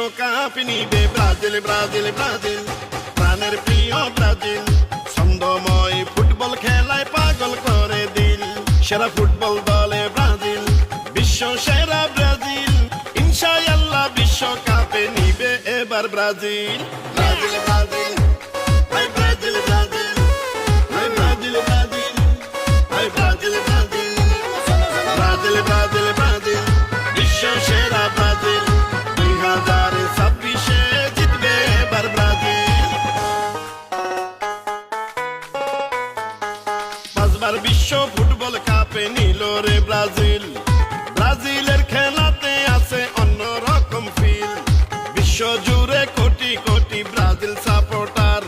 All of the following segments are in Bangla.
বিশ্বকাপ নিবে ব্রাজিল ব্রাজিল ব্রাজিল প্রাণের প্রিয় ব্রাজিল ছন্দময় ফুটবল খেলায় পাগল করে দিল সেরা ফুটবল দলে ব্রাজিল বিশ্ব সেরা ব্রাজিল ইনশাআল্লাহ বিশ্বকাপে নিবে এবার ব্রাজিল ব্রাজিল ব্রাজিল হাই ব্রাজিল ব্রাজিল হাই ব্রাজিল ব্রাজিল হাই Brazil Brazil Brazil Brazil Brazil বিশ্ব সেরা ব্রাজিল 2026-এ জিতবে এবার ব্রাজিল পাঁচবার বিশ্ব ফুটবল কাপে নিল রে ব্রাজিল ব্রাজিলের খেলাতে আছে অন্যরকম ফিল বিশ্ব জুড়ে কোটি কোটি ব্রাজিল সাপোর্টার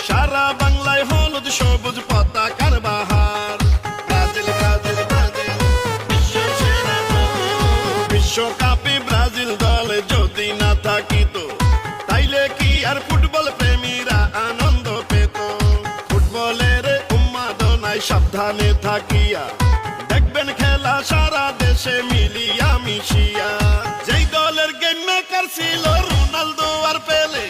সারা বাংলায় হলুদ সবুজ পতাকার বাহার ব্রাজিল ব্রাজিল ব্রাজিল বিশ্ব সেরা ব্রাজিল বিশ্বকাপে ব্রাজিল দলে যদি না থাকিত তাইলে কি আর ফুটবল প্রেমীরা আনন্দ পেত ফুটবলের উন্মাদনায় সাবধানে থাকিয়া দেখবেন খেলা সারা দেশে মিলিয়া মিশিয়া যেই দলের গেম মেকার ছিল রোনালদো আর পেলে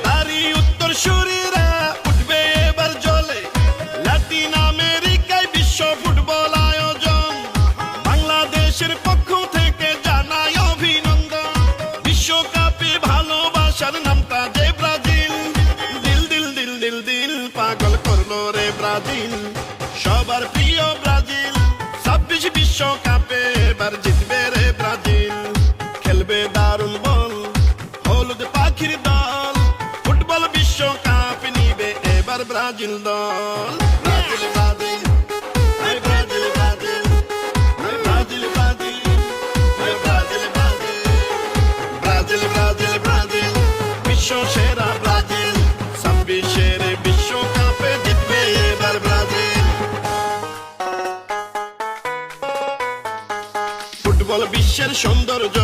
তারই উত্তর সুরীরা উঠবে এবার জ্বলে লাতিন আমেরিকায় বিশ্ব ফুটবল আয়োজন বাংলাদেশের পক্ষ থেকে জানাই অভিনন্দন বিশ্বকাপে ভালোবাসার নামটা যে ব্রাজিল দিল দিল দিল দিল দিল পাগল করলো রে ব্রাজিল সবার প্রিয় ব্রাজিল 26 বিশ্বকাপে এবার জিতবে রে ব্রাজিল খেলবে দারুণ বল হলুদ পাখির দল ফুটবল বিশ্বকাপ নিবে এবার ব্রাজিল দল ব্রাজিল ব্রাজিল হাই ব্রাজিল ব্রাজিল হাই ব্রাজিল ব্রাজিল হাই Brazil Brazil Brazil Brazil Brazil বিশ্ব সেরা ব্রাজিল 26-এর বিশ্বকাপে জিতবে এবার ব্রাজিল ফুটবল বিশ্বের সৌন্দর্য